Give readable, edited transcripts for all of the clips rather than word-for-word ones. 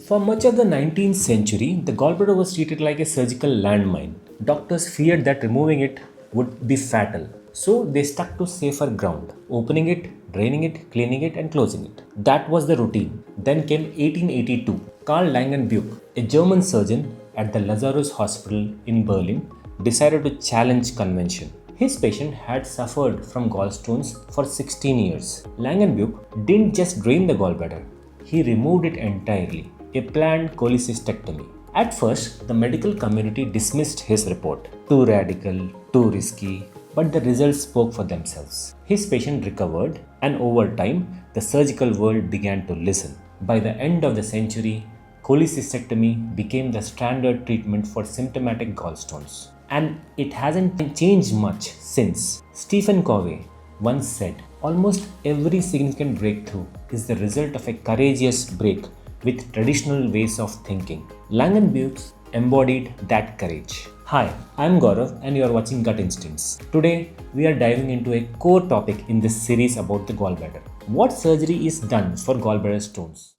For much of the 19th century, the gallbladder was treated like a surgical landmine. Doctors feared that removing it would be fatal. So they stuck to safer ground, opening it, draining it, cleaning it, and closing it. That was the routine. Then came 1882. Karl Langenbuch, a German surgeon at the Lazarus Hospital in Berlin, decided to challenge convention. His patient had suffered from gallstones for 16 years. Langenbuch didn't just drain the gallbladder, he removed it entirely, a planned cholecystectomy. At first, the medical community dismissed his report. Too radical, too risky, but the results spoke for themselves. His patient recovered, and over time, the surgical world began to listen. By the end of the century, cholecystectomy became the standard treatment for symptomatic gallstones. And it hasn't changed much since. Stephen Covey once said, almost every significant breakthrough is the result of a courageous break with traditional ways of thinking. Langenbuch embodied that courage. Hi, I'm Gaurav and you are watching Gut Instincts. Today, we are diving into a core topic in this series about the gallbladder. What surgery is done for gallbladder stones?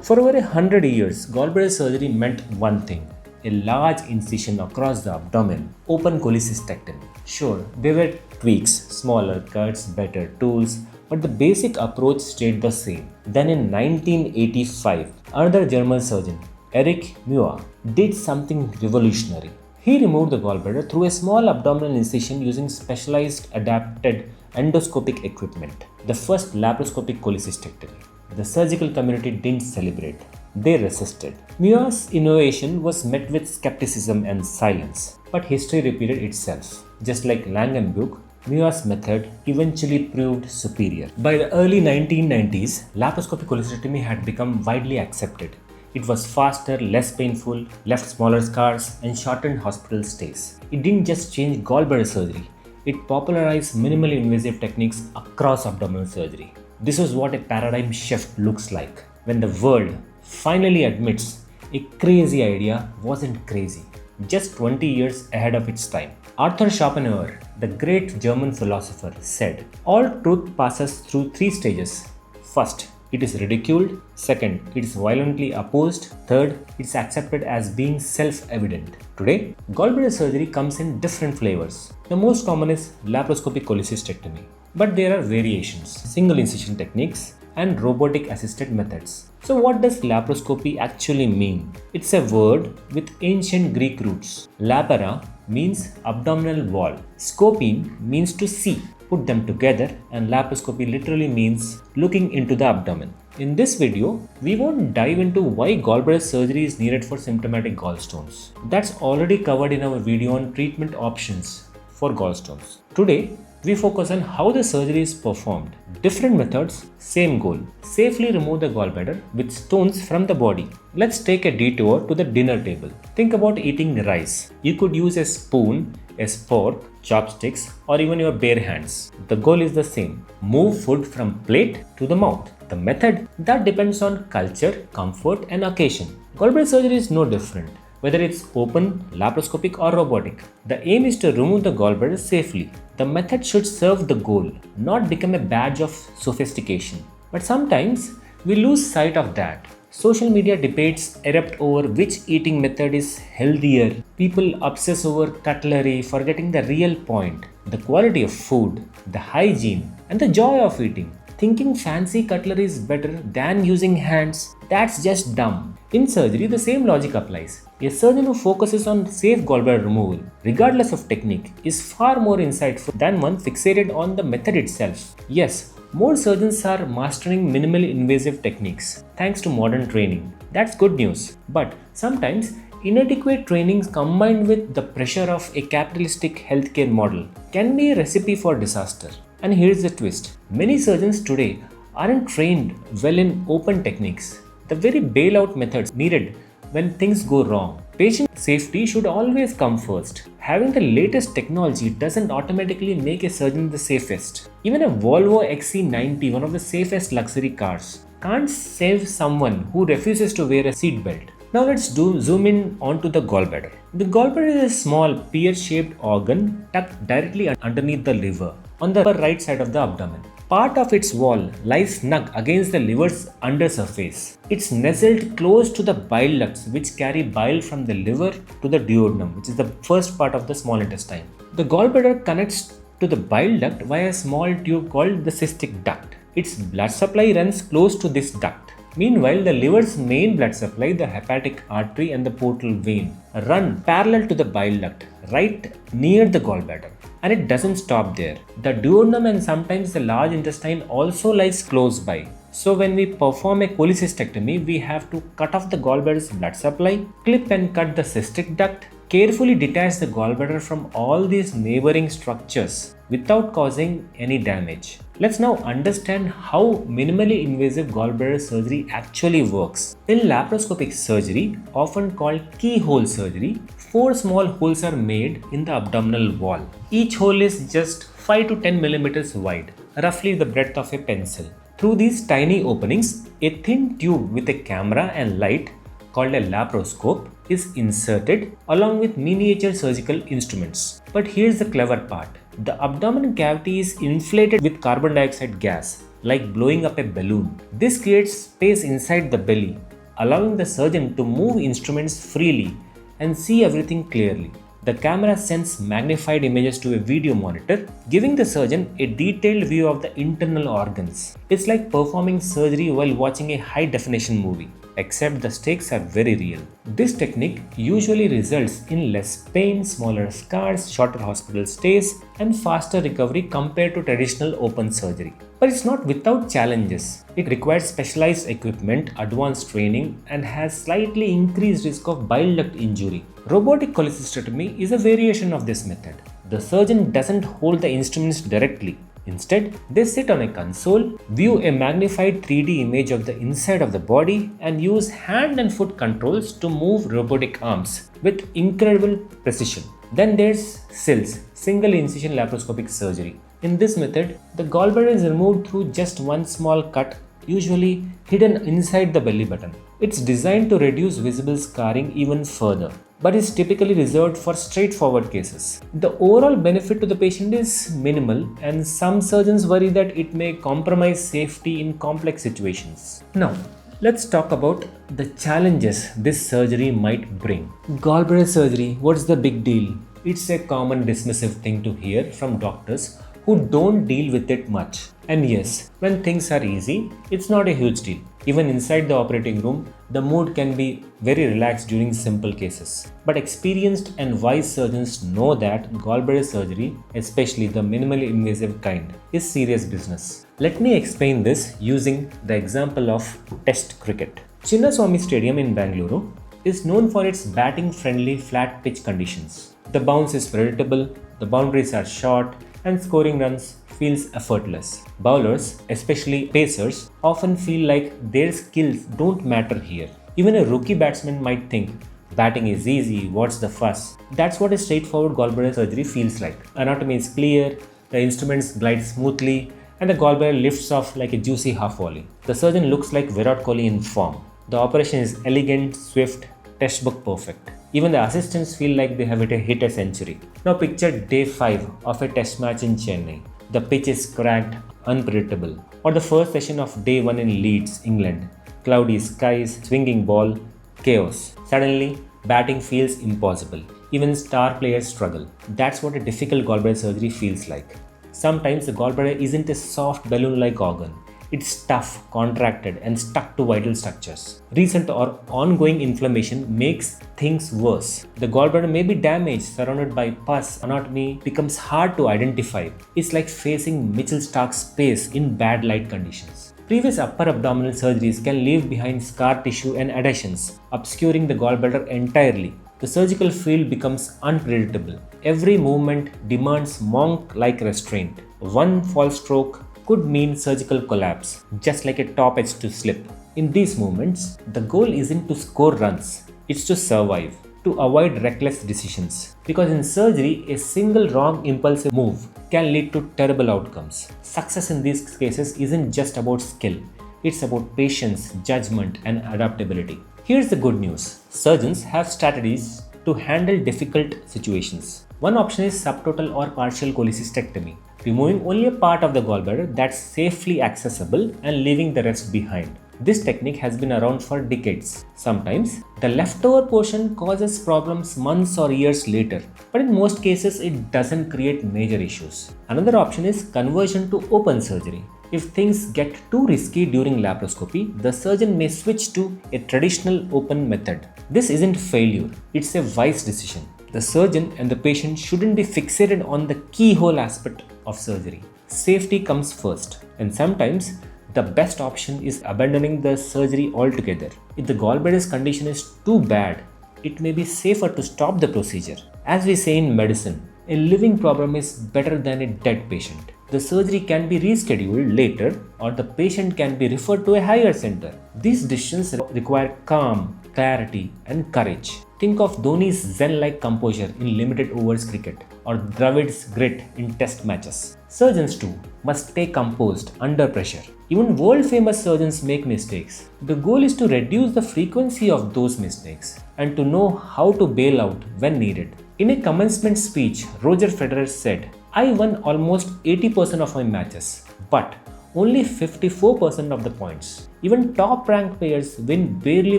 For over 100 years, gallbladder surgery meant one thing: a large incision across the abdomen, open cholecystectomy. Sure, there were tweaks, smaller cuts, better tools, but the basic approach stayed the same. Then in 1985, another German surgeon, Erich Muir, did something revolutionary. He removed the gallbladder through a small abdominal incision using specialized adapted endoscopic equipment, the first laparoscopic cholecystectomy. The surgical community didn't celebrate. They resisted. Muir's innovation was met with skepticism and silence, but history repeated itself. Just like Langenbuch, Muir's method eventually proved superior. By the early 1990s, laparoscopic cholecystectomy had become widely accepted. It was faster, less painful, left smaller scars, and shortened hospital stays. It didn't just change gallbladder surgery, it popularized minimally invasive techniques across abdominal surgery. This is what a paradigm shift looks like when the world finally admits a crazy idea wasn't crazy, just 20 years ahead of its time. Arthur Schopenhauer, the great German philosopher, said, "All truth passes through three stages. First, it is ridiculed. Second, it is violently opposed. Third, it is accepted as being self-evident." Today, gallbladder surgery comes in different flavors. The most common is laparoscopic cholecystectomy, but there are variations, single incision techniques, and robotic assisted methods. So what does laparoscopy actually mean? It's a word with ancient Greek roots. Lapara means abdominal wall. Scopine means to see. Put them together and laparoscopy literally means looking into the abdomen. In this video, we won't dive into why gallbladder surgery is needed for symptomatic gallstones. That's already covered in our video on treatment options for gallstones. Today, we focus on how the surgery is performed. Different methods, same goal. Safely remove the gallbladder with stones from the body. Let's take a detour to the dinner table. Think about eating rice. You could use a spoon, a fork, chopsticks, or even your bare hands. The goal is the same. Move food from plate to the mouth. The method, that depends on culture, comfort, and occasion. Gallbladder surgery is no different. Whether it's open, laparoscopic, or robotic, the aim is to remove the gallbladder safely. The method should serve the goal, not become a badge of sophistication. But sometimes we lose sight of that. Social media debates erupt over which eating method is healthier. People obsess over cutlery, forgetting the real point: the quality of food, the hygiene, and the joy of eating. Thinking fancy cutlery is better than using hands, that's just dumb. In surgery, the same logic applies. A surgeon who focuses on safe gallbladder removal, regardless of technique, is far more insightful than one fixated on the method itself. Yes, more surgeons are mastering minimally invasive techniques thanks to modern training. That's good news. But sometimes, inadequate training combined with the pressure of a capitalistic healthcare model can be a recipe for disaster. And here's the twist. Many surgeons today aren't trained well in open techniques, the very bailout methods needed when things go wrong. Patient safety should always come first. Having the latest technology doesn't automatically make a surgeon the safest. Even a Volvo XC90, one of the safest luxury cars, can't save someone who refuses to wear a seatbelt. Now let's zoom in onto the gallbladder. The gallbladder is a small pear-shaped organ tucked directly underneath the liver on the upper right side of the abdomen. Part of its wall lies snug against the liver's undersurface. It's nestled close to the bile ducts which carry bile from the liver to the duodenum, which is the first part of the small intestine. The gallbladder connects to the bile duct via a small tube called the cystic duct. Its blood supply runs close to this duct. Meanwhile, the liver's main blood supply, the hepatic artery and the portal vein, run parallel to the bile duct, right near the gallbladder. And it doesn't stop there. The duodenum and sometimes the large intestine also lies close by. So when we perform a cholecystectomy, we have to cut off the gallbladder's blood supply, clip and cut the cystic duct, carefully detach the gallbladder from all these neighboring structures without causing any damage. Let's now understand how minimally invasive gallbladder surgery actually works. In laparoscopic surgery, often called keyhole surgery, 4 small holes are made in the abdominal wall. Each hole is just 5 to 10 millimeters wide, roughly the breadth of a pencil. Through these tiny openings, a thin tube with a camera and light called a laparoscope is inserted along with miniature surgical instruments. But here's the clever part. The abdominal cavity is inflated with carbon dioxide gas, like blowing up a balloon. This creates space inside the belly, allowing the surgeon to move instruments freely and see everything clearly. The camera sends magnified images to a video monitor, giving the surgeon a detailed view of the internal organs. It's like performing surgery while watching a high-definition movie, except the stakes are very real. This technique usually results in less pain, smaller scars, shorter hospital stays, and faster recovery compared to traditional open surgery. But it's not without challenges. It requires specialized equipment, advanced training, and has slightly increased risk of bile duct injury. Robotic cholecystectomy is a variation of this method. The surgeon doesn't hold the instruments directly. Instead, they sit on a console, view a magnified 3D image of the inside of the body, and use hand and foot controls to move robotic arms with incredible precision. Then there's SILS, single incision laparoscopic surgery. In this method, the gallbladder is removed through just one small cut, usually hidden inside the belly button. It's designed to reduce visible scarring even further, but is typically reserved for straightforward cases. The overall benefit to the patient is minimal, and some surgeons worry that it may compromise safety in complex situations. Now, let's talk about the challenges this surgery might bring. Gallbladder surgery, what's the big deal? It's a common dismissive thing to hear from doctors who don't deal with it much. And yes, when things are easy, it's not a huge deal. Even inside the operating room, the mood can be very relaxed during simple cases. But experienced and wise surgeons know that gallbladder surgery, especially the minimally invasive kind, is serious business. Let me explain this using the example of Test cricket. Chinnaswamy Stadium in Bangalore is known for its batting-friendly flat pitch conditions. The bounce is relatable, the boundaries are short, and scoring runs feels effortless. Bowlers, especially pacers, often feel like their skills don't matter here. Even a rookie batsman might think, batting is easy, what's the fuss? That's what a straightforward gallbladder surgery feels like. Anatomy is clear, the instruments glide smoothly, and the gallbladder lifts off like a juicy half volley. The surgeon looks like Virat Kohli in form. The operation is elegant, swift, textbook perfect. Even the assistants feel like they have hit a century. Now picture day 5 of a test match in Chennai. The pitch is cracked, unpredictable. Or the first session of day 1 in Leeds, England. Cloudy skies, swinging ball, chaos. Suddenly, batting feels impossible. Even star players struggle. That's what a difficult gallbladder surgery feels like. Sometimes the gallbladder isn't a soft balloon-like organ. It's tough, contracted, and stuck to vital structures. Recent or ongoing inflammation makes things worse. The gallbladder may be damaged, surrounded by pus. Anatomy becomes hard to identify. It's like facing Mitchell-Stark's space in bad light conditions. Previous upper abdominal surgeries can leave behind scar tissue and adhesions, obscuring the gallbladder entirely. The surgical field becomes unpredictable. Every movement demands monk-like restraint. One false stroke could mean surgical collapse, just like a top edge to slip. In these moments, the goal isn't to score runs, it's to survive, to avoid reckless decisions. Because in surgery, a single wrong impulsive move can lead to terrible outcomes. Success in these cases isn't just about skill, it's about patience, judgment, and adaptability. Here's the good news. Surgeons have strategies to handle difficult situations. One option is subtotal or partial cholecystectomy, removing only a part of the gallbladder that's safely accessible and leaving the rest behind. This technique has been around for decades. Sometimes, the leftover portion causes problems months or years later, but in most cases, it doesn't create major issues. Another option is conversion to open surgery. If things get too risky during laparoscopy, the surgeon may switch to a traditional open method. This isn't failure, it's a wise decision. The surgeon and the patient shouldn't be fixated on the keyhole aspect of surgery. Safety comes first, and sometimes the best option is abandoning the surgery altogether. If the gallbladder's condition is too bad, it may be safer to stop the procedure. As we say in medicine, a living problem is better than a dead patient. The surgery can be rescheduled later or the patient can be referred to a higher center. These decisions require calm, clarity, and courage. Think of Dhoni's Zen-like composure in limited overs cricket or Dravid's grit in test matches. Surgeons too must stay composed under pressure. Even world-famous surgeons make mistakes. The goal is to reduce the frequency of those mistakes and to know how to bail out when needed. In a commencement speech, Roger Federer said, "I won almost 80% of my matches, but only 54% of the points. Even top-ranked players win barely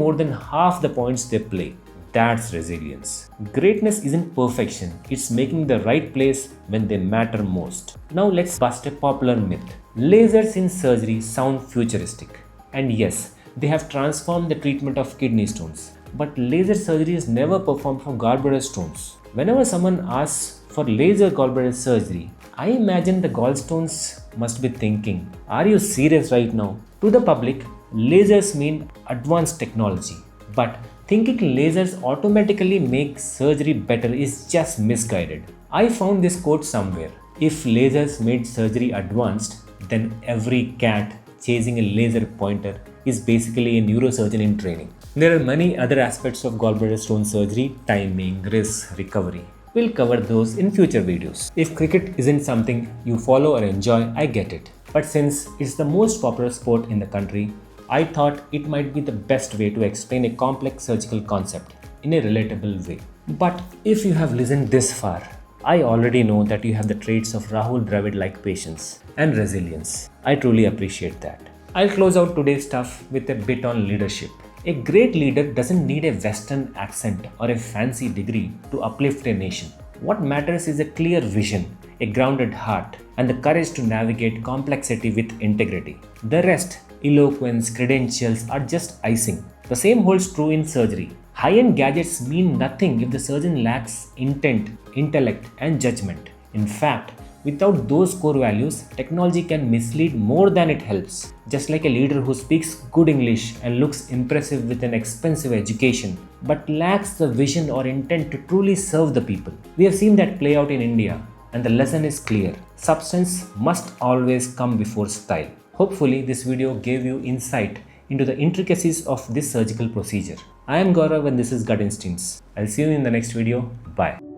more than half the points they play." That's resilience. Greatness isn't perfection, it's making the right place when they matter most. Now let's bust a popular myth. Lasers in surgery sound futuristic. And yes, they have transformed the treatment of kidney stones. But laser surgery is never performed for gallbladder stones. Whenever someone asks for laser gallbladder surgery, I imagine the gallstones must be thinking, are you serious right now? To the public, lasers mean advanced technology. But thinking lasers automatically make surgery better is just misguided. I found this quote somewhere. If lasers made surgery advanced, then every cat chasing a laser pointer is basically a neurosurgeon in training. There are many other aspects of gallbladder stone surgery, timing, risk, recovery. We'll cover those in future videos. If cricket isn't something you follow or enjoy, I get it. But since it's the most popular sport in the country, I thought it might be the best way to explain a complex surgical concept in a relatable way. But if you have listened this far, I already know that you have the traits of Rahul Dravid-like patience and resilience. I truly appreciate that. I'll close out today's stuff with a bit on leadership. A great leader doesn't need a Western accent or a fancy degree to uplift a nation. What matters is a clear vision, a grounded heart, and the courage to navigate complexity with integrity. The rest, eloquence, credentials, are just icing. The same holds true in surgery. High-end gadgets mean nothing if the surgeon lacks intent, intellect, and judgment. In fact, without those core values, technology can mislead more than it helps. Just like a leader who speaks good English and looks impressive with an expensive education, but lacks the vision or intent to truly serve the people. We have seen that play out in India, and the lesson is clear. Substance must always come before style. Hopefully, this video gave you insight into the intricacies of this surgical procedure. I am Gaurav and this is Gut Instincts. I'll see you in the next video. Bye.